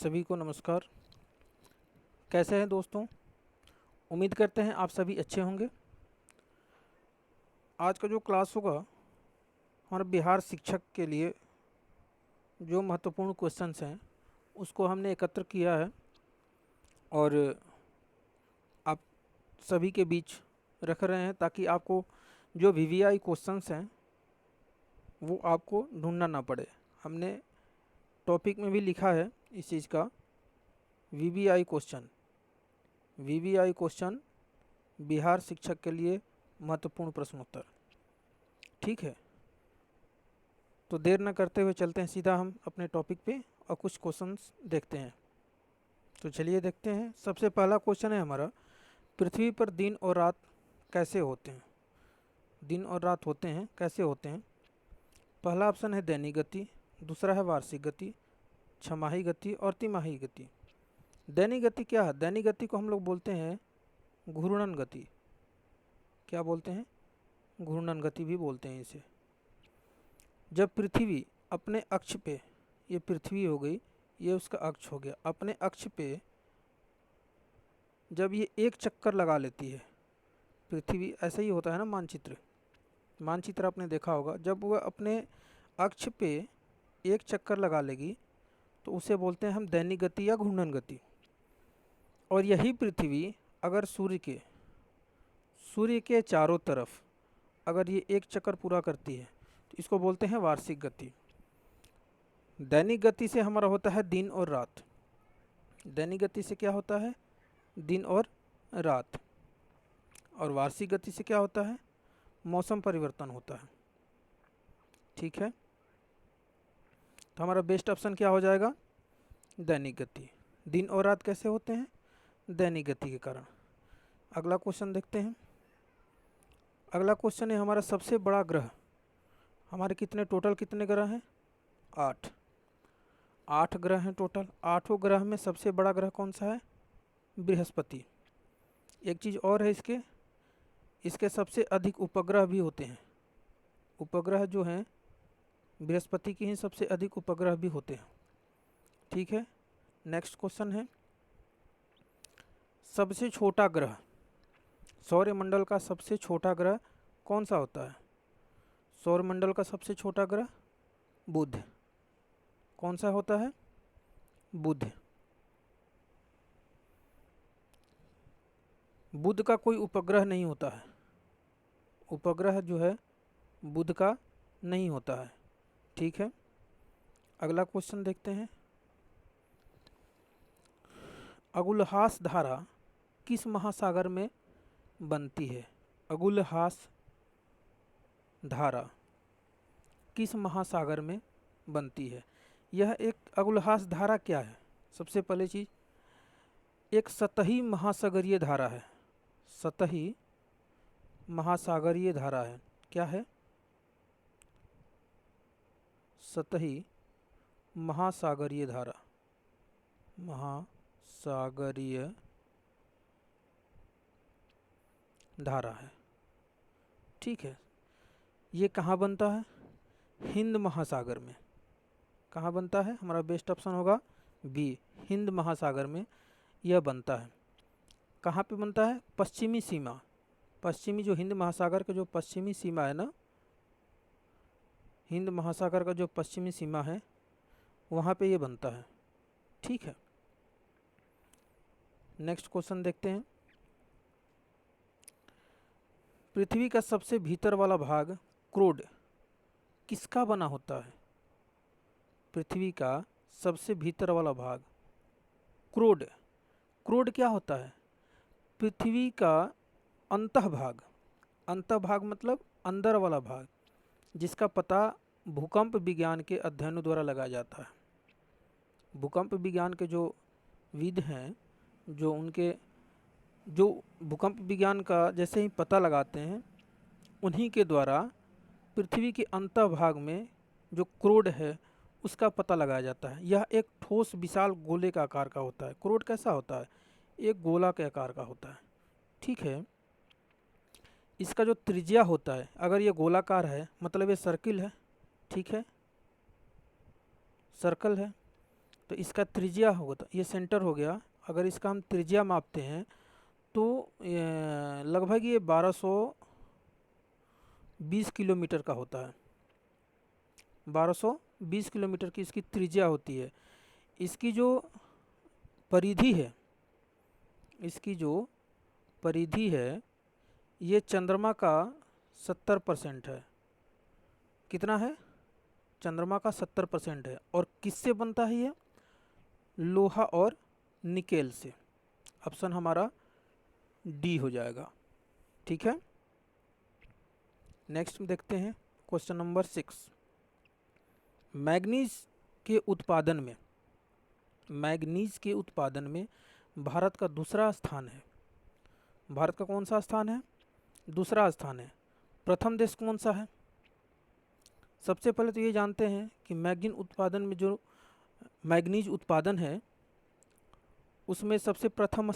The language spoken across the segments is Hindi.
सभी को नमस्कार। कैसे हैं दोस्तों? उम्मीद करते हैं आप सभी अच्छे होंगे। आज का जो क्लास होगा हमारे बिहार शिक्षक के लिए जो महत्वपूर्ण क्वेश्चंस हैं उसको हमने एकत्र किया है और आप सभी के बीच रख रहे हैं ताकि आपको जो वीवीआई क्वेश्चंस हैं वो आपको ढूंढना ना पड़े। हमने टॉपिक में भी लिखा है इस चीज़ का, वीवीआई क्वेश्चन बिहार शिक्षक के लिए महत्वपूर्ण प्रश्नोत्तर। ठीक है, तो देर न करते हुए चलते हैं सीधा हम अपने टॉपिक पे और कुछ क्वेश्चंस देखते हैं। तो चलिए देखते हैं। सबसे पहला क्वेश्चन है हमारा, पृथ्वी पर दिन और रात कैसे होते हैं? दिन और रात होते हैं, कैसे होते हैं? पहला ऑप्शन है दैनिक गति, दूसरा है वार्षिक गति, छमाही गति और तिमाही गति। दैनिक गति क्या है? दैनिक गति को हम लोग बोलते हैं घूर्णन गति। क्या बोलते हैं? घूर्णन गति भी बोलते हैं इसे। जब पृथ्वी अपने अक्ष पे, ये पृथ्वी हो गई, ये उसका अक्ष हो गया, अपने अक्ष पे जब ये एक चक्कर लगा लेती है पृथ्वी, ऐसा ही होता है ना मानचित्र आपने देखा होगा, जब वह अपने अक्ष पे एक चक्कर लगा लेगी तो उसे बोलते हैं हम दैनिक गति या घूर्णन गति। और यही पृथ्वी अगर सूर्य के चारों तरफ अगर ये एक चक्कर पूरा करती है तो इसको बोलते हैं वार्षिक गति। दैनिक गति से हमारा होता है दिन और रात। दैनिक गति से क्या होता है? दिन और रात। और वार्षिक गति से क्या होता है? मौसम परिवर्तन होता है। ठीक है, तो हमारा बेस्ट ऑप्शन क्या हो जाएगा? दैनिक गति। दिन और रात कैसे होते हैं? दैनिक गति के कारण। अगला क्वेश्चन देखते हैं। अगला क्वेश्चन है हमारा सबसे बड़ा ग्रह। हमारे टोटल कितने ग्रह हैं? 8 ग्रह हैं टोटल। 8 ग्रह में सबसे बड़ा ग्रह कौन सा है? बृहस्पति। एक चीज़ और है, इसके सबसे अधिक उपग्रह भी होते हैं। उपग्रह जो हैं बृहस्पति के ही सबसे अधिक उपग्रह भी होते हैं। ठीक है, नेक्स्ट क्वेश्चन है, सबसे छोटा ग्रह, सौरमंडल का सबसे छोटा ग्रह कौन सा होता है? सौरमंडल का सबसे छोटा ग्रह बुध। कौन सा होता है? बुध। बुध का कोई उपग्रह नहीं होता है। उपग्रह जो है बुध का नहीं होता है। ठीक है, अगला क्वेश्चन देखते हैं। अगुलहास धारा किस महासागर में बनती है? अगुलहास धारा किस महासागर में बनती है? यह एक अगुलहास धारा क्या है? सबसे पहले चीज, एक सतही महासागरीय धारा है। सतही महासागरीय धारा है। क्या है? सतही महासागरीय धारा। महासागरीय धारा है। ठीक है, ये कहाँ बनता है? हिंद महासागर में। कहाँ बनता है? हमारा बेस्ट ऑप्शन होगा बी, हिंद महासागर में यह बनता है। कहाँ पे बनता है? पश्चिमी सीमा, पश्चिमी जो हिंद महासागर का जो पश्चिमी सीमा है ना, हिंद महासागर का जो पश्चिमी सीमा है वहाँ पे ये बनता है। ठीक है, नेक्स्ट क्वेश्चन देखते हैं। पृथ्वी का सबसे भीतर वाला भाग क्रोड किसका बना होता है? पृथ्वी का सबसे भीतर वाला भाग क्रोड। क्रोड क्या होता है? पृथ्वी का अंतःभाग। अंतःभाग मतलब अंदर वाला भाग, जिसका पता भूकंप विज्ञान के अध्ययनों द्वारा लगाया जाता है। भूकंप विज्ञान के जो विद हैं, जो भूकंप विज्ञान का जैसे ही पता लगाते हैं, उन्हीं के द्वारा पृथ्वी के अंतःभाग में जो क्रोड है उसका पता लगाया जाता है। यह एक ठोस विशाल गोले का आकार का होता है। क्रोड कैसा होता है? एक गोला के आकार का होता है। ठीक है, इसका जो त्रिज्या होता है, अगर ये गोलाकार है मतलब ये सर्किल है। ठीक है, सर्कल है, तो इसका त्रिज्या होगा, ये सेंटर हो गया, अगर इसका हम त्रिज्या मापते हैं तो लगभग ये 1220 किलोमीटर का होता है। 1220 किलोमीटर की इसकी त्रिज्या होती है। इसकी जो परिधि है, इसकी जो परिधि है ये चंद्रमा का 70% है। कितना है? चंद्रमा का 70% है। और किससे बनता है ये? लोहा और निकेल से। ऑप्शन हमारा डी हो जाएगा। ठीक है, नेक्स्ट देखते हैं क्वेश्चन नंबर 6। मैग्नीज के उत्पादन में, मैग्नीज के उत्पादन में भारत का दूसरा स्थान है। भारत का कौन सा स्थान है? दूसरा स्थान है। प्रथम देश कौन सा है? सबसे पहले तो ये जानते हैं कि मैग्नीज उत्पादन में, जो मैग्नीज उत्पादन है उसमें सबसे प्रथम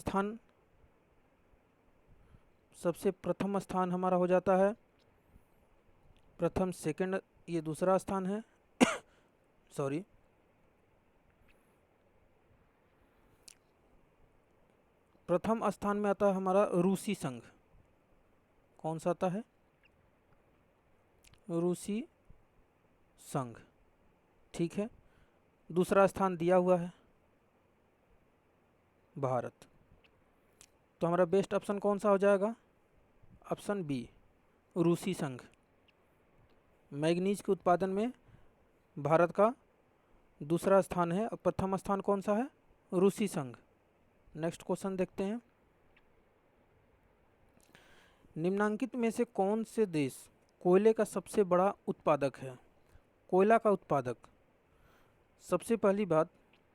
स्थान हमारा हो जाता है, प्रथम सेकंड, ये दूसरा स्थान है सॉरी, प्रथम स्थान में आता है हमारा रूसी संघ। कौन सा आता है? रूसी संघ। ठीक है, दूसरा स्थान दिया हुआ है भारत। तो हमारा बेस्ट ऑप्शन कौन सा हो जाएगा? ऑप्शन बी, रूसी संघ। मैग्नीज के उत्पादन में भारत का दूसरा स्थान है और प्रथम स्थान कौन सा है? रूसी संघ। नेक्स्ट क्वेश्चन देखते हैं। निम्नांकित में से कौन से देश कोयले का सबसे बड़ा उत्पादक है? कोयला का उत्पादक, सबसे पहली बात,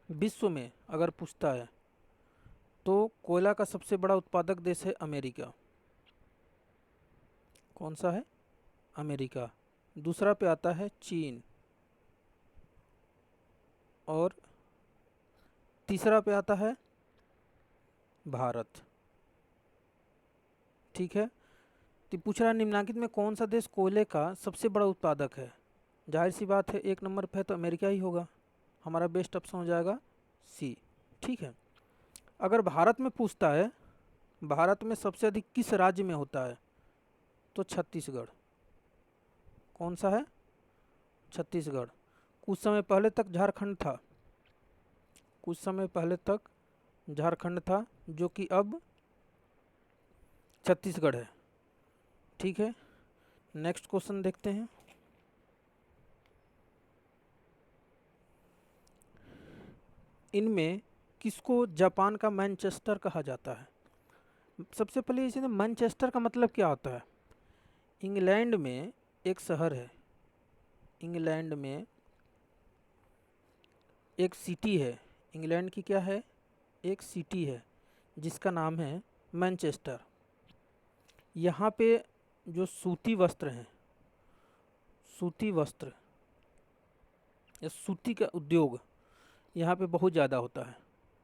विश्व में अगर पूछता है तो कोयला का सबसे बड़ा उत्पादक देश है अमेरिका। कौन सा है? अमेरिका। दूसरा पे आता है चीन और तीसरा पे आता है भारत। ठीक है, तो पूछ रहा है निम्नांकित में कौन सा देश कोयले का सबसे बड़ा उत्पादक है। जाहिर सी बात है, एक नंबर पे तो अमेरिका ही होगा। हमारा बेस्ट ऑप्शन हो जाएगा सी। ठीक है, अगर भारत में पूछता है भारत में सबसे अधिक किस राज्य में होता है, तो छत्तीसगढ़। कौन सा है? छत्तीसगढ़। कुछ समय पहले तक झारखंड था, कुछ समय पहले तक झारखंड था, जो कि अब छत्तीसगढ़ है। ठीक है, नेक्स्ट क्वेश्चन देखते हैं। इनमें किसको जापान का मैनचेस्टर कहा जाता है? सबसे पहले इसे मैनचेस्टर का मतलब क्या होता है? इंग्लैंड में एक शहर है, इंग्लैंड में एक सिटी है, इंग्लैंड की क्या है? एक सिटी है जिसका नाम है मैनचेस्टर। यहाँ पे जो सूती वस्त्र हैं, सूती वस्त्र या सूती का उद्योग यहाँ पे बहुत ज़्यादा होता है।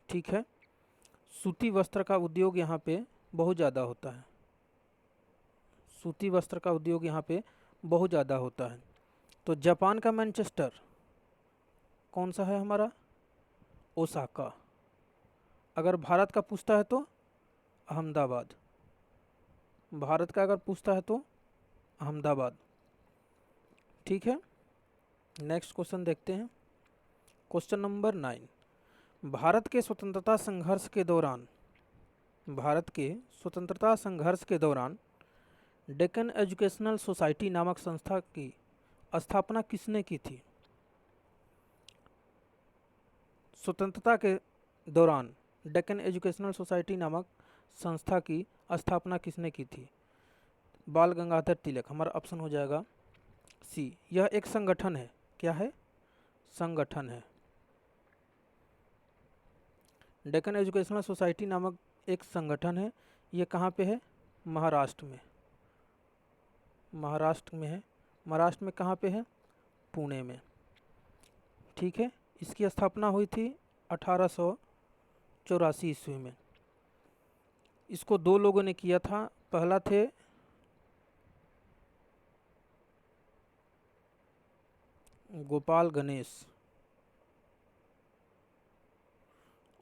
ठीक है, सूती वस्त्र का उद्योग यहाँ पे बहुत ज़्यादा होता है, सूती वस्त्र का उद्योग यहाँ पे बहुत ज़्यादा होता है। तो जापान का मैनचेस्टर कौन सा है हमारा? ओसाका। अगर भारत का पूछता है तो अहमदाबाद। भारत का अगर पूछता है तो अहमदाबाद। ठीक है, नेक्स्ट क्वेश्चन देखते हैं। Question number 9। भारत के स्वतंत्रता संघर्ष के दौरान, भारत के स्वतंत्रता संघर्ष के दौरान डेक्कन एजुकेशनल सोसाइटी नामक संस्था की स्थापना किसने की थी? स्वतंत्रता के दौरान डेक्कन एजुकेशनल सोसाइटी नामक संस्था की स्थापना किसने की थी? बाल गंगाधर तिलक। हमारा ऑप्शन हो जाएगा सी। यह एक संगठन है। क्या है? संगठन है। डेक्कन एजुकेशनल सोसाइटी नामक एक संगठन है। ये कहाँ पे है? महाराष्ट्र में। महाराष्ट्र में है। महाराष्ट्र में कहाँ पे है? पुणे में। ठीक है, इसकी स्थापना हुई थी 1884 ईस्वी में। इसको दो लोगों ने किया था। पहला थे गोपाल गणेश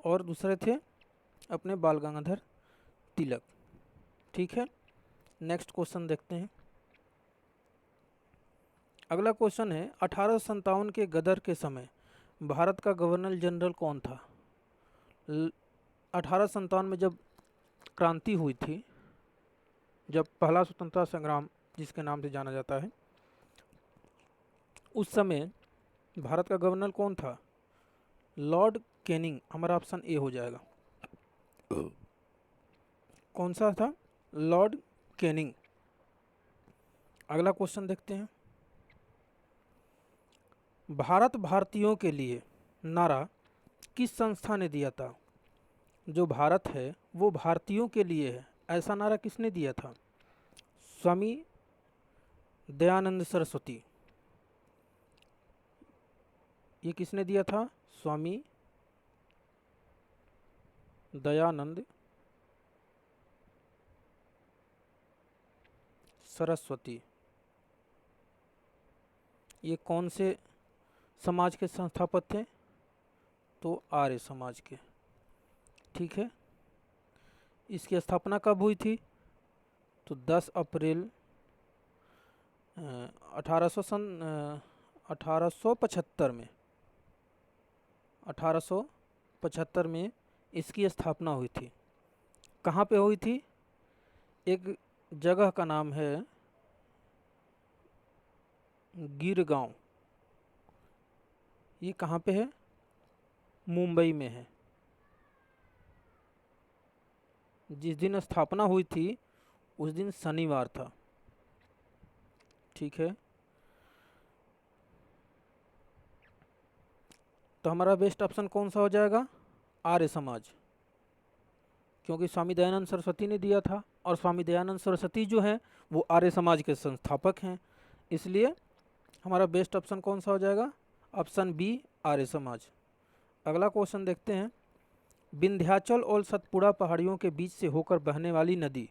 और दूसरे थे अपने बाल गंगाधर तिलक। ठीक है, नेक्स्ट क्वेश्चन देखते हैं। अगला क्वेश्चन है 1857 के गदर के समय भारत का गवर्नर जनरल कौन था? 1857 में जब क्रांति हुई थी, जब पहला स्वतंत्रता संग्राम जिसके नाम से जाना जाता है, उस समय भारत का गवर्नर कौन था? Lord Canning. हमारा ऑप्शन ए हो जाएगा। कौन सा था? Lord Canning. अगला क्वेश्चन देखते हैं। भारत भारतीयों के लिए नारा किस संस्था ने दिया था? जो भारत है वो भारतीयों के लिए है, ऐसा नारा किसने दिया था? स्वामी दयानंद सरस्वती। ये किसने दिया था? स्वामी दयानंद सरस्वती। ये कौन से समाज के संस्थापक थे? तो आर्य समाज के। ठीक है, इसकी स्थापना कब हुई थी? तो 10 अप्रैल 1875 में 1875 में इसकी स्थापना हुई थी। कहाँ पे हुई थी? एक जगह का नाम है गिरगांव। ये कहाँ पे है? मुंबई में है। जिस दिन स्थापना हुई थी उस दिन शनिवार था। ठीक है, तो हमारा बेस्ट ऑप्शन कौन सा हो जाएगा? आर्य समाज, क्योंकि स्वामी दयानंद सरस्वती ने दिया था और स्वामी दयानंद सरस्वती जो हैं वो आर्य समाज के संस्थापक हैं, इसलिए हमारा बेस्ट ऑप्शन कौन सा हो जाएगा? Option B, Arya Samaj. अगला क्वेश्चन देखते हैं। विंध्याचल और सतपुड़ा पहाड़ियों के बीच से होकर बहने वाली नदी,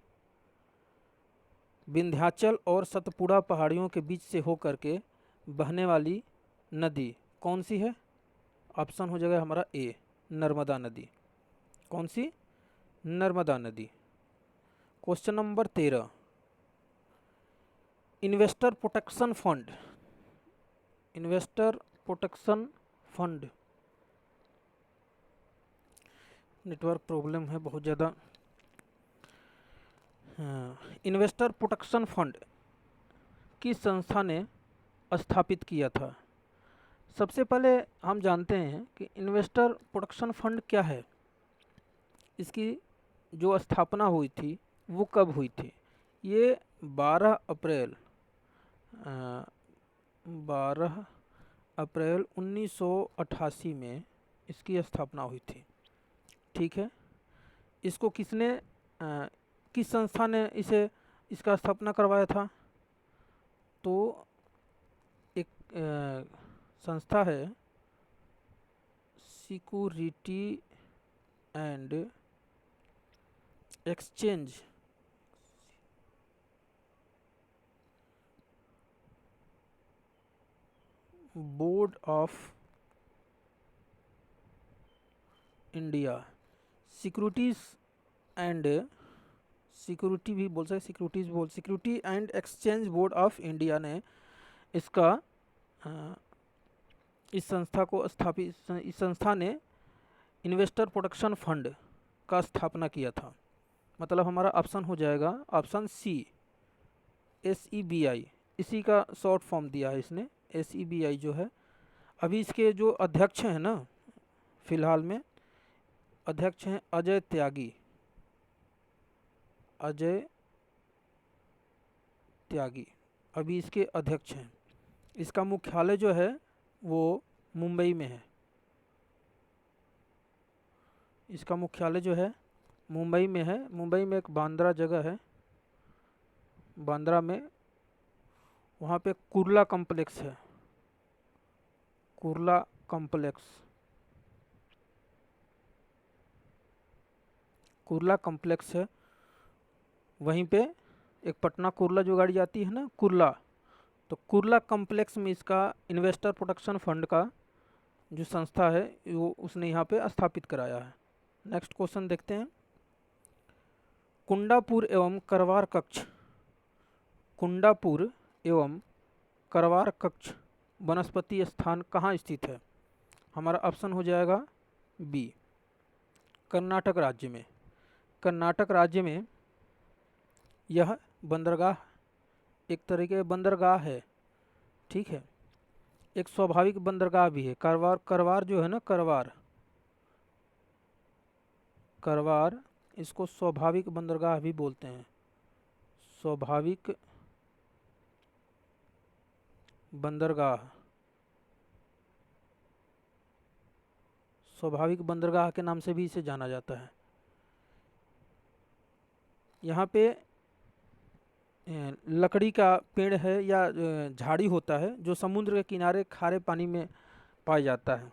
विंध्याचल और सतपुड़ा पहाड़ियों के बीच से होकर के बहने वाली नदी कौन सी है? ऑप्शन हो जाएगा हमारा ए, नर्मदा नदी। कौन सी? नर्मदा नदी। Question number 13, investor protection fund, investor protection fund, network problem है बहुत ज़्यादा। इन्वेस्टर प्रोटेक्शन फंड किस संस्था ने स्थापित किया था? सबसे पहले हम जानते हैं कि इन्वेस्टर प्रोटेक्शन फंड क्या है। इसकी जो स्थापना हुई थी वो कब हुई थी? ये 12 अप्रैल 1988 में इसकी स्थापना हुई थी। ठीक है, इसको किसने किस संस्था ने इसका स्थापना करवाया था? तो एक संस्था है security and exchange board of India. Securities and security भी बोल सकते, सिक्योरिटीज़ बोल, security and exchange board of India ने इसका इस संस्था को स्थापित, इस संस्था ने इन्वेस्टर प्रोटेक्शन फंड का स्थापना किया था। मतलब हमारा ऑप्शन हो जाएगा ऑप्शन सी, SEBI। इसी का शॉर्ट फॉर्म दिया है इसने, SEBI जो है। अभी इसके जो अध्यक्ष हैं ना, फिलहाल में अध्यक्ष हैं अजय त्यागी, अजय त्यागी अभी इसके अध्यक्ष हैं। इसका मुख्यालय जो है वो मुंबई में है। इसका मुख्यालय जो है मुंबई में है। मुंबई में एक बांद्रा जगह है, बांद्रा में, वहाँ पे कुर्ला कॉम्प्लेक्स है, कुर्ला कॉम्प्लेक्स, कुर्ला कॉम्प्लेक्स है। वहीं पे एक पटना कुर्ला जो गाड़ी आती है ना, कुर्ला, तो कुर्ला कॉम्प्लेक्स में इसका इन्वेस्टर प्रोटेक्शन फंड का जो संस्था है वो उसने यहाँ पे स्थापित कराया है। नेक्स्ट क्वेश्चन देखते हैं। कुंडापुर एवं करवार कक्ष, कुंडापुर एवं करवार कक्ष वनस्पति स्थान कहाँ स्थित है? हमारा ऑप्शन हो जाएगा बी, कर्नाटक राज्य में। कर्नाटक राज्य में यह बंदरगाह, एक तरीके का बंदरगाह है, ठीक है, एक स्वाभाविक बंदरगाह भी है। करवार, करवार जो है ना, करवार, करवार इसको स्वाभाविक बंदरगाह भी बोलते हैं। स्वाभाविक बंदरगाह, स्वाभाविक बंदरगाह के नाम से भी इसे जाना जाता है। यहाँ पे लकड़ी का पेड़ है या झाड़ी होता है जो समुद्र के किनारे खारे पानी में पाया जाता है।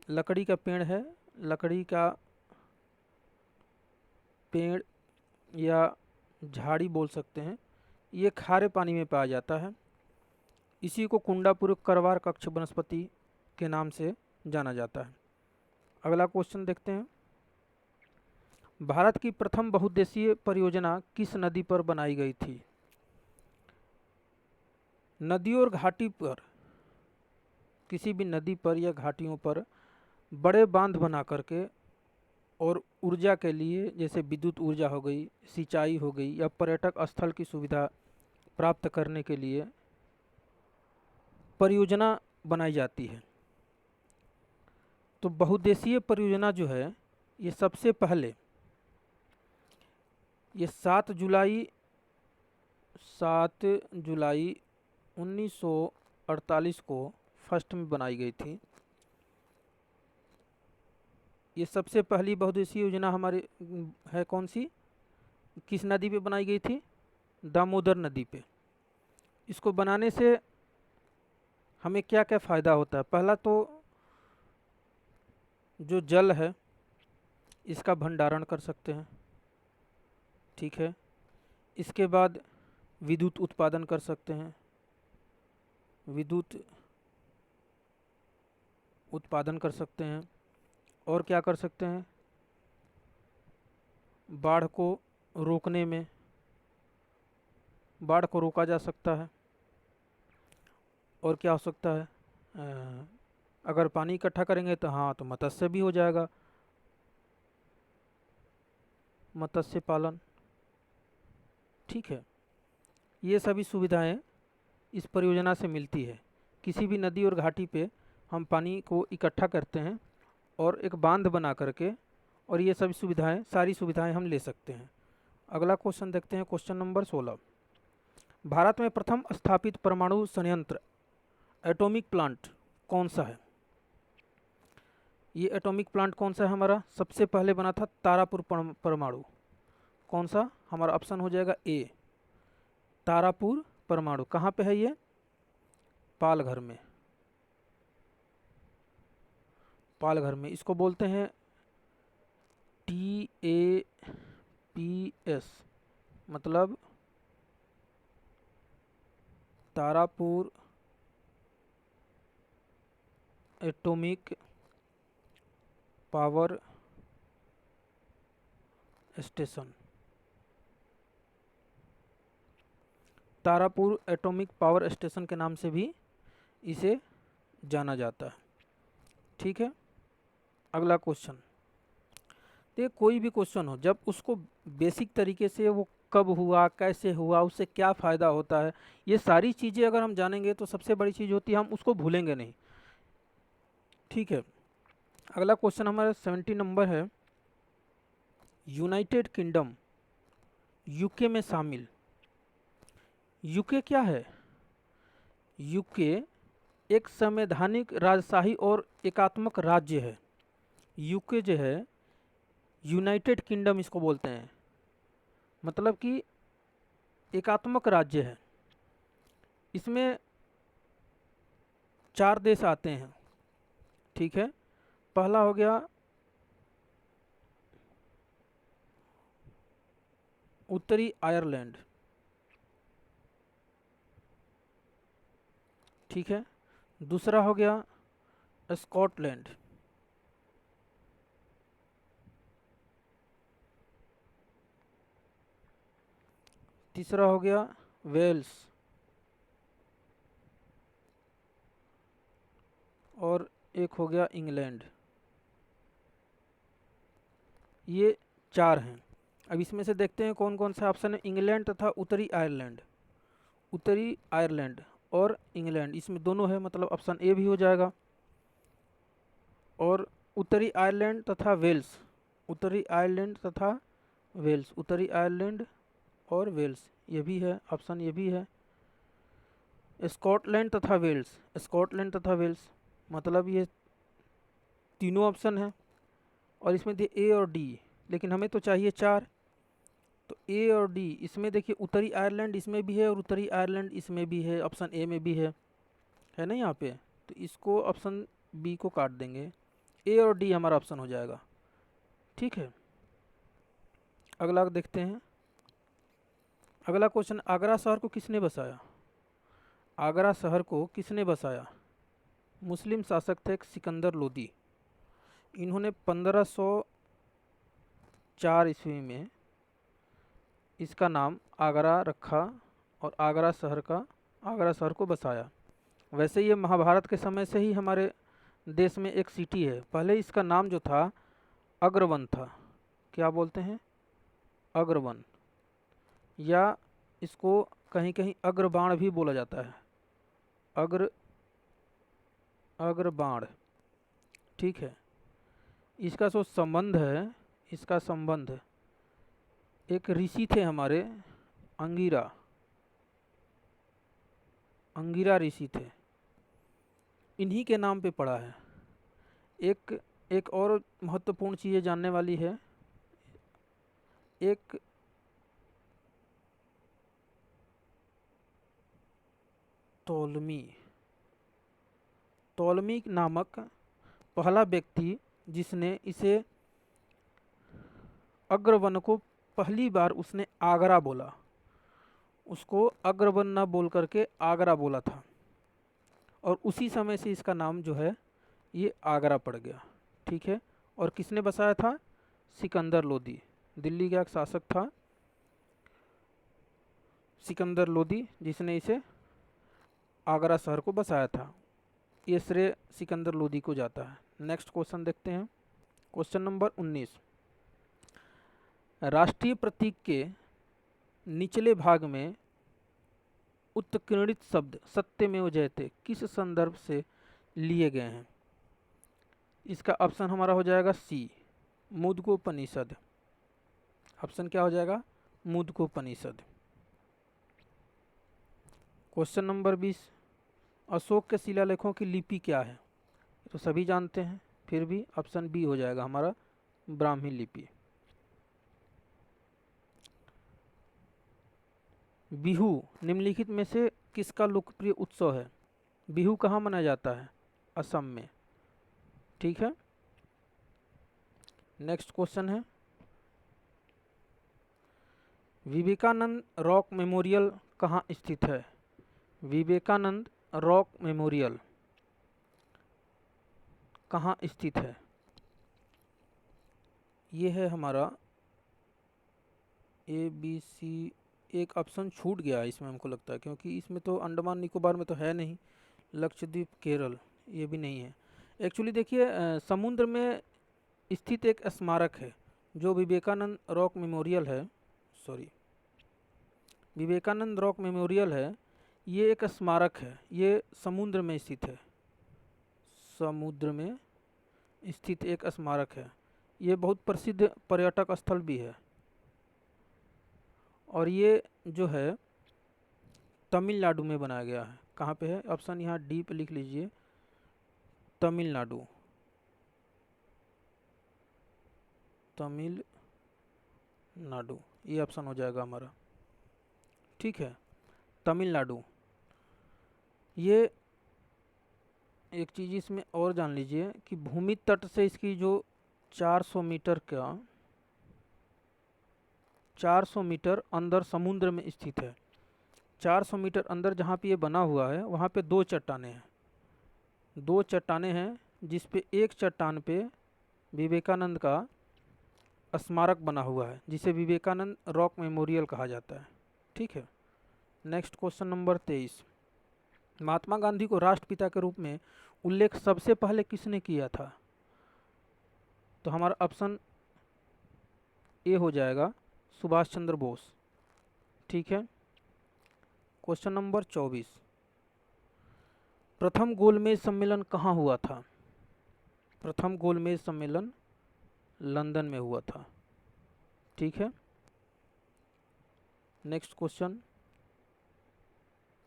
लकड़ी का पेड़ है, लकड़ी का पेड़ या झाड़ी बोल सकते हैं, ये खारे पानी में पाया जाता है। इसी को कुंडापुर करवार कक्ष वनस्पति के नाम से जाना जाता है। अगला क्वेश्चन देखते हैं। भारत की प्रथम बहुउद्देशीय परियोजना किस नदी पर बनाई गई थी? नदी और घाटी पर, किसी भी नदी पर या घाटियों पर बड़े बांध बना करके और ऊर्जा के लिए, जैसे विद्युत ऊर्जा हो गई, सिंचाई हो गई, या पर्यटक स्थल की सुविधा प्राप्त करने के लिए परियोजना बनाई जाती है। तो बहुउद्देशीय परियोजना जो है ये सबसे पहले ये 7 जुलाई 1948 को फर्स्ट में बनाई गई थी। ये सबसे पहली बहुउद्देशीय योजना हमारी है कौन सी, किस नदी पे बनाई गई थी? दामोदर नदी पे। इसको बनाने से हमें क्या क्या फ़ायदा होता है? पहला तो जो जल है इसका भंडारण कर सकते हैं, ठीक है। इसके बाद विद्युत उत्पादन कर सकते हैं, विद्युत उत्पादन कर सकते हैं। और क्या कर सकते हैं? बाढ़ को रोकने में, बाढ़ को रोका जा सकता है। और क्या हो सकता है? अगर पानी इकट्ठा करेंगे तो हाँ, तो मत्स्य भी हो जाएगा, मत्स्य पालन, ठीक है। ये सभी सुविधाएं इस परियोजना से मिलती है। किसी भी नदी और घाटी पे हम पानी को इकट्ठा करते हैं और एक बांध बना करके, और ये सभी सुविधाएं, सारी सुविधाएं हम ले सकते हैं। अगला क्वेश्चन देखते हैं, क्वेश्चन नंबर 16। भारत में प्रथम स्थापित परमाणु संयंत्र, एटॉमिक प्लांट कौन सा है? ये एटॉमिक प्लांट कौन सा है हमारा? सबसे पहले बना था तारापुर परमाणु। कौन सा? हमारा ऑप्शन हो जाएगा ए, तारापुर परमाणु। कहाँ पे है ये? पालघर में, पालघर में। इसको बोलते हैं TAPS, मतलब Tarapur atomic power station. Tarapur atomic power station के नाम से भी इसे जाना जाता है, ठीक है। अगला क्वेश्चन, तो कोई भी क्वेश्चन हो, जब उसको बेसिक तरीके से वो कब हुआ, कैसे हुआ, उससे क्या फ़ायदा होता है, ये सारी चीज़ें अगर हम जानेंगे तो सबसे बड़ी चीज़ होती है हम उसको भूलेंगे नहीं, ठीक है। अगला क्वेश्चन हमारा 70 नंबर है। यूनाइटेड किंगडम यूके में शामिल। यूके क्या है? यूके एक संवैधानिक, राजशाही और एकात्मक राज्य है। यूके जो है, यूनाइटेड किंगडम इसको बोलते हैं, मतलब कि एकात्मक राज्य है। इसमें 4 देश आते हैं, ठीक है। पहला हो गया उत्तरी आयरलैंड, ठीक है। दूसरा हो गया स्कॉटलैंड, तीसरा हो गया वेल्स, और एक हो गया इंग्लैंड। ये 4 हैं। अब इसमें से देखते हैं कौन कौन सा ऑप्शन है। इंग्लैंड तथा उत्तरी आयरलैंड, उत्तरी आयरलैंड और इंग्लैंड, इसमें दोनों है, मतलब ऑप्शन ए भी हो जाएगा। और उत्तरी आयरलैंड तथा वेल्स, उत्तरी आयरलैंड तथा वेल्स, उत्तरी आयरलैंड और वेल्स, ये भी है ऑप्शन, ये भी है। स्कॉटलैंड तथा वेल्स, स्कॉटलैंड तथा वेल्स, मतलब ये तीनों ऑप्शन है। और इसमें दिए ए और डी, लेकिन हमें तो चाहिए 4, तो ए और डी इसमें देखिए, उत्तरी आयरलैंड इसमें भी है और उत्तरी आयरलैंड इसमें भी है, ऑप्शन ए में भी है ना यहाँ पे। तो इसको ऑप्शन बी को काट देंगे, ए और डी हमारा ऑप्शन हो जाएगा। ठीक है, अगला देखते हैं। अगला क्वेश्चन, आगरा शहर को किसने बसाया? आगरा शहर को किसने बसाया? मुस्लिम शासक थे सिकंदर लोदी। इन्होंने 1504 ईस्वी में इसका नाम आगरा रखा और आगरा शहर को बसाया। वैसे ये महाभारत के समय से ही हमारे देश में एक सिटी है। पहले इसका नाम जो था अग्रवन था। क्या बोलते हैं? अग्रवन, या इसको कहीं कहीं अग्रबाण भी बोला जाता है, अग्रबाण। ठीक है, इसका जो संबंध है, इसका संबंध एक ऋषि थे हमारे, अंगिरा ऋषि थे, इन्हीं के नाम पे पड़ा है। एक और महत्वपूर्ण चीज़ जानने वाली है। एक टोलमी नामक पहला व्यक्ति जिसने इसे अग्रवन को पहली बार उसने आगरा बोला, उसको अग्रवन ना बोल करके आगरा बोला था, और उसी समय से इसका नाम जो है ये आगरा पड़ गया। ठीक है, और किसने बसाया था? सिकंदर लोदी, दिल्ली का एक शासक था सिकंदर लोदी, जिसने इसे आगरा शहर को बसाया था। ये श्रेय सिकंदर लोदी को जाता है। नेक्स्ट क्वेश्चन देखते हैं, क्वेश्चन नंबर 19। राष्ट्रीय प्रतीक के निचले भाग में उत्कीर्णित शब्द सत्यमेव जयते किस संदर्भ से लिए गए हैं? इसका ऑप्शन हमारा हो जाएगा सी, मुद्गोपनिषद। ऑप्शन क्या हो जाएगा? मुद्गोपनिषद। क्वेश्चन नंबर 20, अशोक के शिलालेखों की लिपि क्या है? तो सभी जानते हैं, फिर भी ऑप्शन बी हो जाएगा हमारा, ब्राह्मी लिपि। बिहू निम्नलिखित में से किसका लोकप्रिय उत्सव है? बिहू कहाँ मनाया जाता है? असम में। ठीक है, नेक्स्ट क्वेश्चन है, विवेकानंद रॉक मेमोरियल कहाँ स्थित है? विवेकानंद रॉक मेमोरियल कहाँ स्थित है? ये है हमारा ए बी सी। एक ऑप्शन छूट गया इसमें हमको लगता है, क्योंकि इसमें तो अंडमान निकोबार में तो है नहीं, लक्षद्वीप केरल ये भी नहीं है। एक्चुअली देखिए, समुद्र में स्थित एक स्मारक है जो विवेकानंद रॉक मेमोरियल है, विवेकानंद रॉक मेमोरियल है। ये एक स्मारक है, ये समुद्र में स्थित है, समुद्र में स्थित एक स्मारक है। ये बहुत प्रसिद्ध पर्यटक स्थल भी है, और ये जो है तमिलनाडु में बनाया गया है। कहाँ पे है? ऑप्शन यहाँ डी पे लिख लीजिए, तमिलनाडु, तमिलनाडु, ये ऑप्शन हो जाएगा हमारा। ठीक है, तमिलनाडु। ये एक चीज़ इसमें और जान लीजिए कि भूमि तट से इसकी जो 400 मीटर अंदर समुद्र में स्थित है। 400 मीटर अंदर जहाँ पे ये बना हुआ है, वहाँ पे दो चट्टानें हैं, जिस पे एक चट्टान पे विवेकानंद का स्मारक बना हुआ है, जिसे विवेकानंद रॉक मेमोरियल कहा जाता है। ठीक है। Next question number 23, Mahatma Gandhi को राष्ट्रपिता के रूप में उल्लेख सबसे पहले किसने किया था? तो हमारा ऑप्शन ए हो जाएगा सुभाष चंद्र बोस। ठीक है। क्वेश्चन नंबर 24, प्रथम गोलमेज सम्मेलन कहाँ हुआ था? प्रथम गोलमेज सम्मेलन लंदन में हुआ था। ठीक है। नेक्स्ट क्वेश्चन,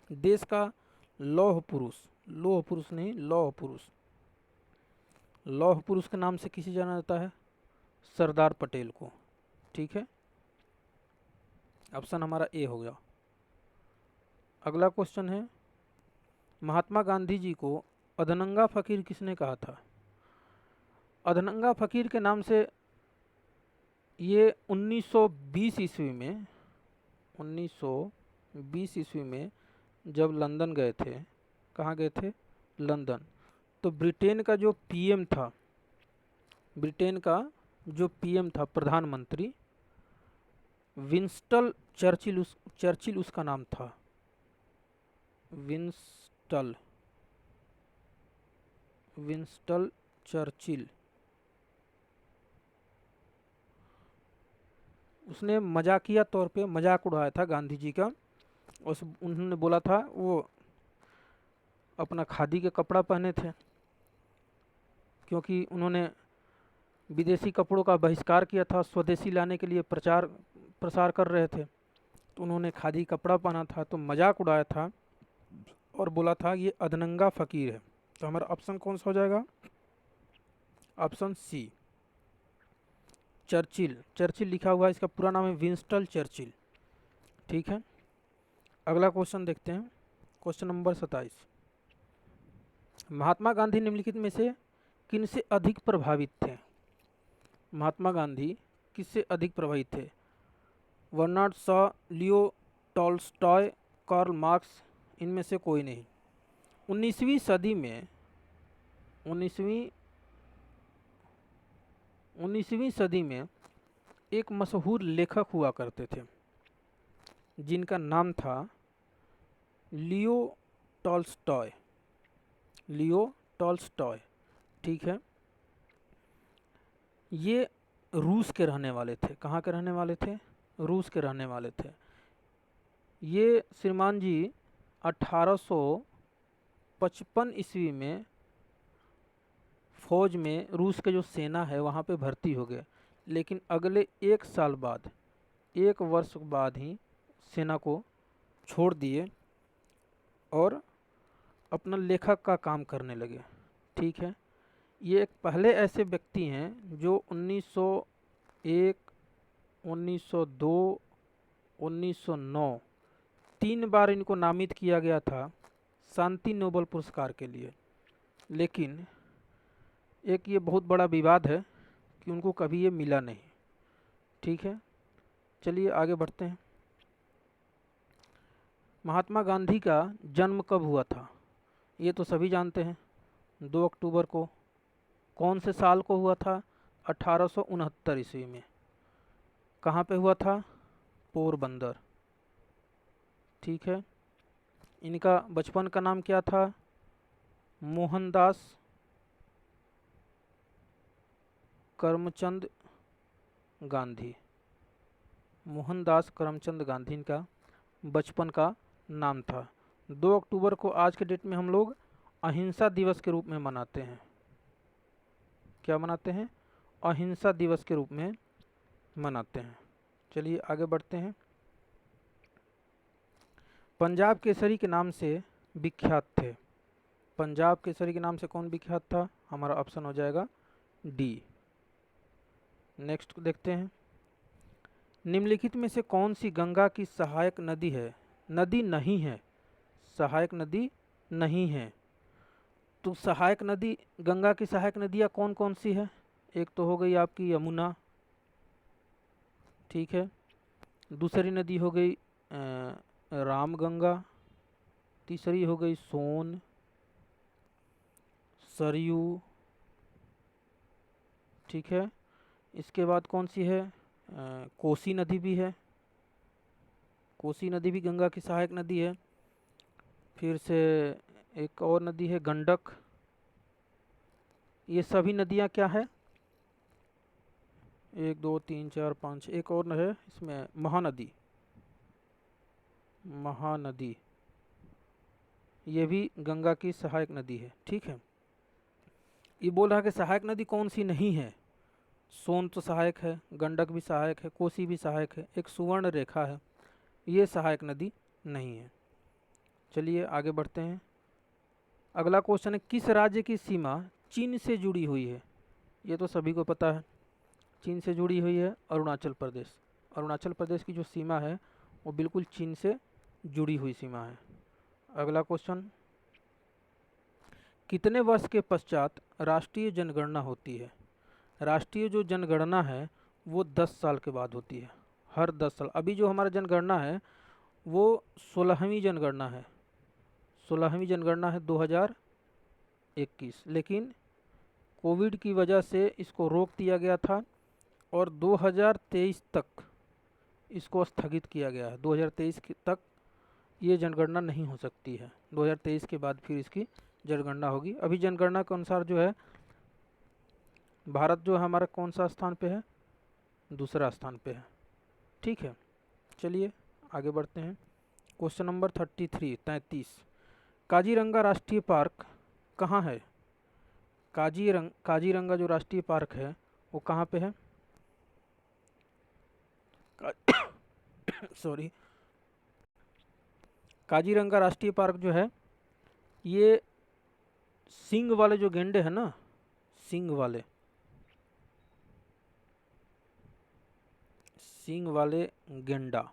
देश का लौह पुरुष, लौह पुरुष नहीं लौह पुरुष, लौह पुरुष के नाम से किसे जाना जाता है? सरदार पटेल को। ठीक है। ऑप्शन हमारा ए हो गया। अगला क्वेश्चन है, महात्मा गांधी जी को अधनंगा फकीर किसने कहा था? अधनंगा फकीर के नाम से ये 1920 ईस्वी में 1920 ईस्वी में जब लंदन गए थे, कहाँ गए थे? लंदन। तो ब्रिटेन का जो पीएम था, ब्रिटेन का जो पीएम था, प्रधानमंत्री, विंस्टन चर्चिल उसका नाम था। Winston Churchill. उसने मजाकिया तौर पे मजाक उड़ाया था गांधी जी का। उन्होंने बोला था वो अपना खादी के कपड़ा पहने थे, क्योंकि उन्होंने विदेशी कपड़ों का बहिष्कार किया था, स्वदेशी लाने के लिए प्रचार प्रसार कर रहे थे। तो उन्होंने खादी कपड़ा पहना था, तो मजाक उड़ाया था और बोला था ये अधनंगा फकीर है। तो हमारा ऑप्शन कौन सा हो जाएगा? ऑप्शन सी, चर्चिल। चर्चिल लिखा हुआ है, इसका पूरा नाम है विंस्टन चर्चिल। ठीक है। अगला क्वेश्चन देखते हैं, क्वेश्चन नंबर 27, महात्मा गांधी निम्नलिखित में से किनसे अधिक प्रभावित थे? महात्मा गांधी किससे अधिक प्रभावित थे? Bernard Shaw, Leo Tolstoy, Karl Marx, इनमें से कोई नहीं। 19वीं सदी में 19वीं सदी में एक मशहूर लेखक हुआ करते थे जिनका नाम था लियो टॉल्स्टॉय। Leo Tolstoy. ठीक है। ये रूस के रहने वाले थे। कहाँ के रहने वाले थे? रूस के रहने वाले थे। ये श्रीमान जी 1855 ईस्वी में फौज में, रूस के जो सेना है वहाँ पे भर्ती हो गए, लेकिन अगले 1 साल बाद, 1 वर्ष बाद ही सेना को छोड़ दिए और अपना लेखक का काम करने लगे। ठीक है। ये एक पहले ऐसे व्यक्ति हैं जो 1901, 1902, 1909 3 बार इनको नामित किया गया था शांति नोबेल पुरस्कार के लिए, लेकिन एक ये बहुत बड़ा विवाद है कि उनको कभी ये मिला नहीं। ठीक है। चलिए आगे बढ़ते हैं। महात्मा गांधी का जन्म कब हुआ था? ये तो सभी जानते हैं, 2 अक्टूबर को। कौन से साल को हुआ था? 1869 ईस्वी में। कहाँ पे हुआ था? पोरबंदर। ठीक है। इनका बचपन का नाम क्या था? मोहनदास करमचंद गांधी। मोहनदास करमचंद गांधी इनका बचपन का नाम था। 2 अक्टूबर को आज के डेट में हम लोग अहिंसा दिवस के रूप में मनाते हैं। क्या मनाते हैं? अहिंसा दिवस के रूप में मनाते हैं। चलिए आगे बढ़ते हैं। पंजाब केसरी के नाम से विख्यात थे। पंजाब केसरी के नाम से कौन विख्यात था? हमारा ऑप्शन हो जाएगा डी। नेक्स्ट देखते हैं, निम्नलिखित में से कौन सी गंगा की सहायक नदी है? नदी नहीं है, सहायक नदी नहीं है। तो सहायक नदी, गंगा की सहायक नदियाँ कौन कौन सी है? एक तो हो गई आपकी यमुना। ठीक है। दूसरी नदी हो गई रामगंगा। तीसरी हो गई सोन, सरयू। ठीक है। इसके बाद कौन सी है? कोसी नदी भी है। कोसी नदी भी गंगा की सहायक नदी है। फिर से एक और नदी है गंडक। ये सभी नदियाँ क्या है, 1 2 3 4 5, एक और है इसमें महानदी, महानदी ये भी गंगा की सहायक नदी है। ठीक है, ये बोल रहा है कि सहायक नदी कौन सी नहीं है। सोन तो सहायक है, गंडक भी सहायक है, कोसी भी सहायक है, एक सुवर्ण रेखा है, ये सहायक नदी नहीं है। चलिए आगे बढ़ते हैं। अगला क्वेश्चन है, किस राज्य की सीमा चीन से जुड़ी हुई है। ये तो सभी को पता है, चीन से जुड़ी हुई है अरुणाचल प्रदेश। अरुणाचल प्रदेश की जो सीमा है वो बिल्कुल चीन से जुड़ी हुई सीमा है। अगला क्वेश्चन, कितने वर्ष के पश्चात राष्ट्रीय जनगणना होती है। राष्ट्रीय जो जनगणना है वो 10 साल के बाद होती है, हर 10 साल। अभी जो हमारा जनगणना है वो 16वीं जनगणना है, 16वीं जनगणना है 2021, लेकिन कोविड की वजह से इसको रोक दिया गया था और 2023 तक इसको स्थगित किया गया है। 2023 तक ये जनगणना नहीं हो सकती है, 2023 के बाद फिर इसकी जनगणना होगी। अभी जनगणना के अनुसार जो है भारत जो है हमारा कौन सा स्थान पे है, दूसरा स्थान पे है। ठीक है, चलिए आगे बढ़ते हैं। क्वेश्चन नंबर 33 काजीरंगा राष्ट्रीय पार्क कहाँ है। काजीरंगा जो राष्ट्रीय पार्क है वो कहाँ पे है। सॉरी, काजीरंगा राष्ट्रीय पार्क जो है ये सींग वाले जो गेंडे हैं ना, सींग वाले गेंडा,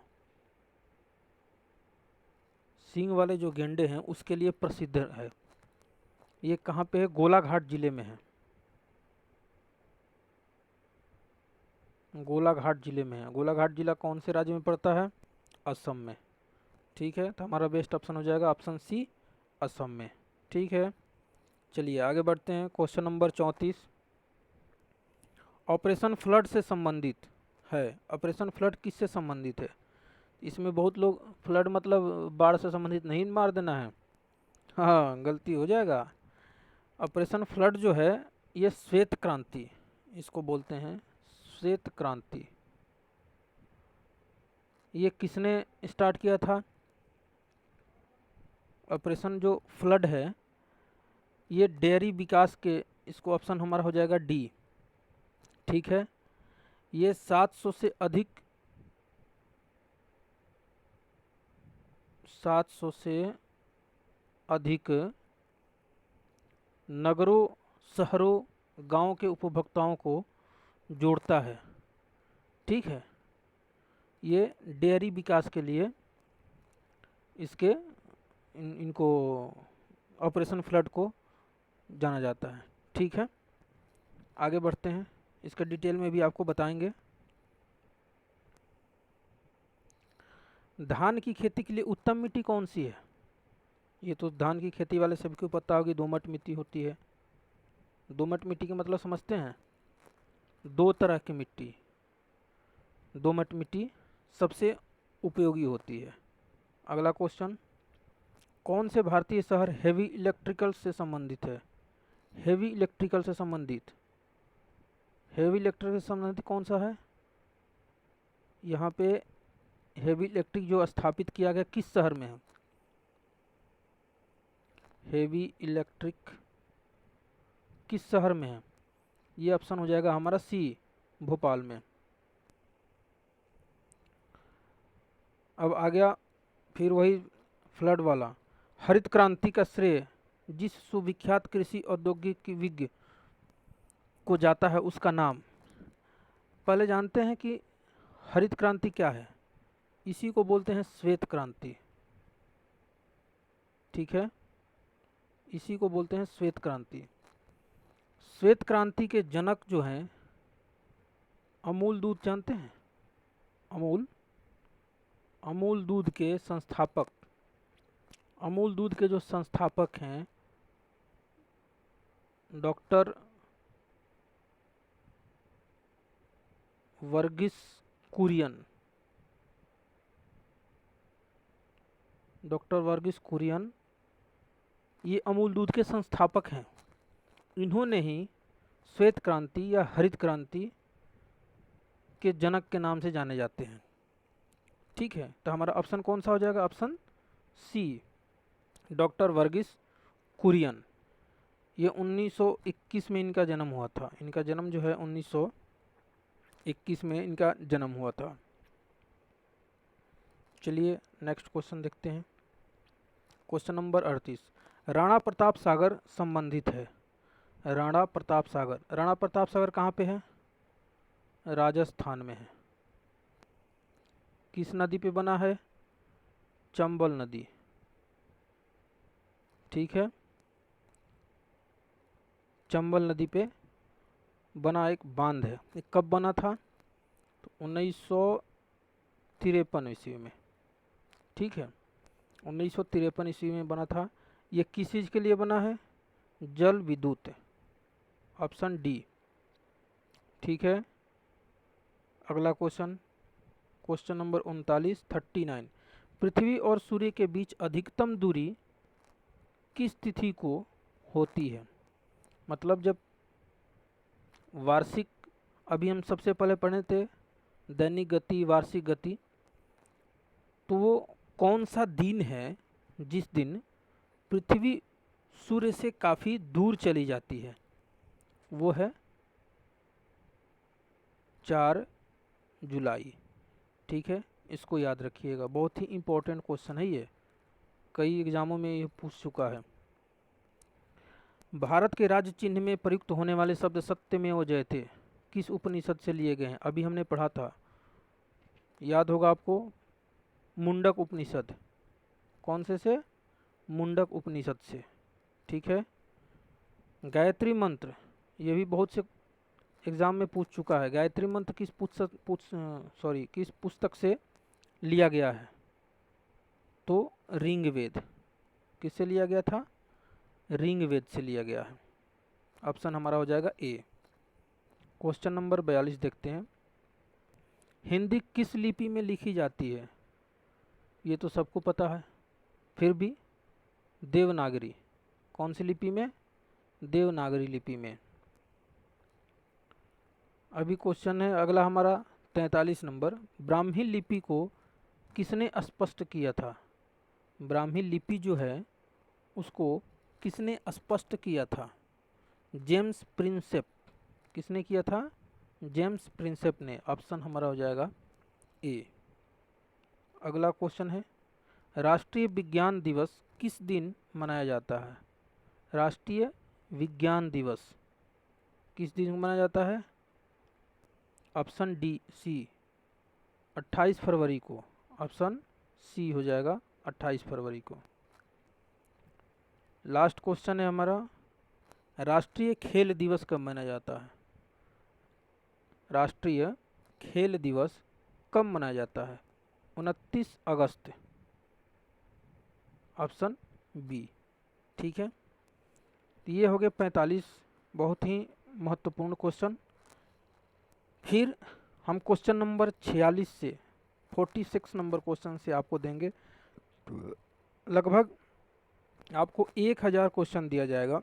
सींग वाले जो गेंडे हैं उसके लिए प्रसिद्ध है। ये कहाँ पे है, गोलाघाट जिले में है, गोलाघाट जिले में है। गोलाघाट जिला कौन से राज्य में पड़ता है, असम में। ठीक है, तो हमारा बेस्ट ऑप्शन हो जाएगा ऑप्शन सी, असम में। ठीक है, चलिए आगे बढ़ते हैं। क्वेश्चन नंबर 34 ऑपरेशन फ्लड से संबंधित है। ऑपरेशन फ्लड किससे संबंधित है। इसमें बहुत लोग फ्लड मतलब बाढ़ से संबंधित नहीं मार देना है, हाँ गलती हो जाएगा। ऑपरेशन फ्लड जो है ये श्वेत क्रांति, इसको बोलते हैं श्वेत क्रांति। ये किसने स्टार्ट किया था। ऑपरेशन जो फ्लड है ये डेयरी विकास के, इसको ऑप्शन हमारा हो जाएगा डी। ठीक है, ये 700 से अधिक, 700 से अधिक नगरों, शहरों, गांव के उपभोक्ताओं को जोड़ता है। ठीक है, ये डेयरी विकास के लिए इसके इनको ऑपरेशन फ्लड को जाना जाता है। ठीक है, आगे बढ़ते हैं, इसका डिटेल में भी आपको बताएंगे। धान की खेती के लिए उत्तम मिट्टी कौन सी है। ये तो धान की खेती वाले सभी को पता होगी, दोमट मिट्टी होती है। दोमट मिट्टी का मतलब समझते हैं, दो तरह की मिट्टी, दोमट मिट्टी सबसे उपयोगी होती है। अगला क्वेश्चन, कौन से भारतीय शहर हेवी इलेक्ट्रिकल से संबंधित है। हेवी इलेक्ट्रिकल से संबंधित, हेवी इलेक्ट्रिक से संबंधित कौन सा है। यहाँ पे हेवी इलेक्ट्रिक जो स्थापित किया गया किस शहर में है। हेवी इलेक्ट्रिक किस शहर में है, ये ऑप्शन हो जाएगा हमारा सी, भोपाल में। अब आ गया फिर वही फ्लड वाला। हरित क्रांति का श्रेय जिस सुविख्यात कृषि औद्योगिक विज्ञ को जाता है उसका नाम। पहले जानते हैं कि हरित क्रांति क्या है, इसी को बोलते हैं श्वेत क्रांति। ठीक है, इसी को बोलते हैं श्वेत क्रांति। श्वेत क्रांति के जनक जो हैं अमूल दूध, जानते हैं अमूल दूध के संस्थापक, अमूल दूध के जो संस्थापक हैं डॉक्टर वर्गीस कुरियन, डॉक्टर वर्गीस कुरियन, ये अमूल दूध के संस्थापक हैं। इन्होंने ही श्वेत क्रांति या हरित क्रांति के जनक के नाम से जाने जाते हैं। ठीक है, तो हमारा ऑप्शन कौन सा हो जाएगा? Option C, doctor Verghese Kurien. ये 1921 में इनका जन्म हुआ था। इनका जन्म जो है 1921 में इनका जन्म हुआ था। चलिए नेक्स्ट क्वेश्चन देखते हैं। क्वेश्चन नंबर 38, राणा प्रताप सागर संबंधित है। राणा प्रताप सागर, राणा प्रताप सागर कहाँ पे है? राजस्थान में है। किस नदी पे बना है? चंबल नदी। ठीक है, चंबल नदी पे बना एक बांध है। ये कब बना था? तो 1953 ईस्वी में। ठीक है, 1953 ईस्वी में बना था। ये किस चीज़ के लिए बना है? जल विद्युत, ऑप्शन डी। ठीक है, अगला क्वेश्चन, क्वेश्चन नंबर 39, पृथ्वी और सूर्य के बीच अधिकतम दूरी किस तिथि को होती है? मतलब जब वार्षिक, अभी हम सबसे पहले पढ़े थे दैनिक गति, वार्षिक गति, तो वो कौन सा दिन है जिस दिन पृथ्वी सूर्य से काफ़ी दूर चली जाती है? वो है 4 जुलाई। ठीक है, इसको याद रखिएगा, बहुत ही इम्पोर्टेंट क्वेश्चन है ये, कई एग्जामों में ये पूछ चुका है। भारत के राज्य चिन्ह में प्रयुक्त होने वाले शब्द सत्यमेव जयते किस उपनिषद से लिए गए हैं? अभी हमने पढ़ा था, याद होगा आपको, मुंडक उपनिषद। कौन से? मुंडक उपनिषद से। ठीक है, गायत्री मंत्र, ये भी बहुत से एग्जाम में पूछ चुका है। गायत्री मंत्र किस पुस्तक से लिया गया है? तो ऋग्वेद। किससे लिया गया था? ऋग्वेद से लिया गया है। ऑप्शन हमारा हो जाएगा ए। क्वेश्चन नंबर 42 देखते हैं। हिंदी किस लिपि में लिखी जाती है? ये तो सबको पता है, फिर भी देवनागरी। कौन सी लिपि में? देवनागरी लिपि में। अभी क्वेश्चन है अगला हमारा 43 नंबर, ब्राह्मी लिपि को किसने स्पष्ट किया था? ब्राह्मी लिपि जो है उसको किसने स्पष्ट किया था? James Prinsep. किसने किया था? जेम्स प्रिंसेप ने। ऑप्शन हमारा हो जाएगा ए। अगला क्वेश्चन है, राष्ट्रीय विज्ञान दिवस किस दिन मनाया जाता है? राष्ट्रीय विज्ञान दिवस किस दिन मनाया जाता है? ऑप्शन डी, सी, 28 फरवरी को। ऑप्शन सी हो जाएगा 28 फरवरी को। लास्ट क्वेश्चन है हमारा, राष्ट्रीय खेल दिवस कब मनाया जाता है? राष्ट्रीय खेल दिवस कब मनाया जाता है? 29 अगस्त। Option B. ठीक है, तो ये हो गए 45 बहुत ही महत्वपूर्ण क्वेश्चन। फिर हम क्वेश्चन नंबर 46 से 46 नंबर क्वेश्चन से आपको देंगे। लगभग आपको 1000 क्वेश्चन दिया जाएगा।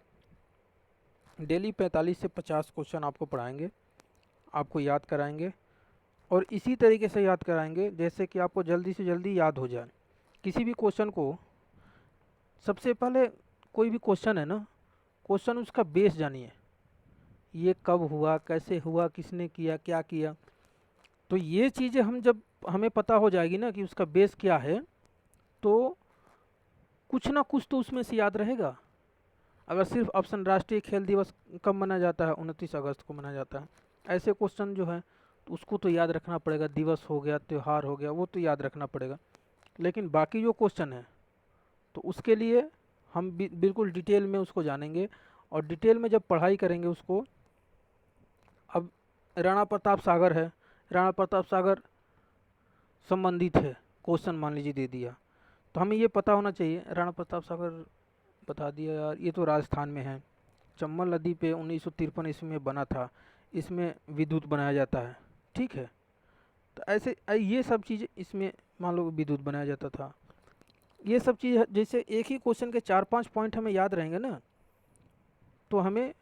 डेली 45 से 50 क्वेश्चन आपको पढ़ाएंगे, आपको याद कराएंगे, और इसी तरीके से याद कराएंगे जैसे कि आपको जल्दी से जल्दी याद हो जाए। किसी भी क्वेश्चन को सबसे पहले, कोई भी क्वेश्चन है ना, क्वेश्चन उसका बेस जानिए, ये कब हुआ, कैसे हुआ, किसने किया, क्या किया। तो ये चीज़ें हम जब हमें पता हो जाएगी ना कि उसका बेस क्या है, तो कुछ ना कुछ तो उसमें से याद रहेगा। अगर सिर्फ ऑप्शन राष्ट्रीय खेल दिवस कब मनाया जाता है? 29 अगस्त को मनाया जाता है, ऐसे क्वेश्चन जो है तो उसको तो याद रखना पड़ेगा। दिवस हो गया, त्यौहार हो गया, वो तो याद रखना पड़ेगा। लेकिन बाकी जो क्वेश्चन है तो उसके लिए हम बिल्कुल डिटेल में उसको जानेंगे, और डिटेल में जब पढ़ाई करेंगे उसको। अब राणा प्रताप सागर है, राणा प्रताप सागर संबंधित है, क्वेश्चन मान लीजिए दे दिया, तो हमें ये पता होना चाहिए। राणा प्रताप सागर बता दिया यार, ये तो राजस्थान में है। चंबल नदी पे 1953 ईस्वी में बना था, इसमें विद्युत बनाया जाता है। ठीक है, तो ऐसे ये सब चीज़ें इसमें मान लो विद्युत बनाया जाता था। ये सब चीज़ जैसे एक ही क्वेश्चन के 4-5 पॉइंट हमें याद रहेंगे ना, तो हमें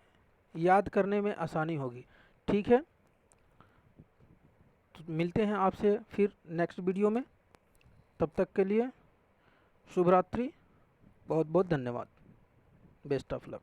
याद करने में आसानी होगी। ठीक है, तो मिलते हैं आपसे फिर नेक्स्ट वीडियो में। तब तक के लिए शुभ रात्रि, बहुत बहुत धन्यवाद, बेस्ट ऑफ लक।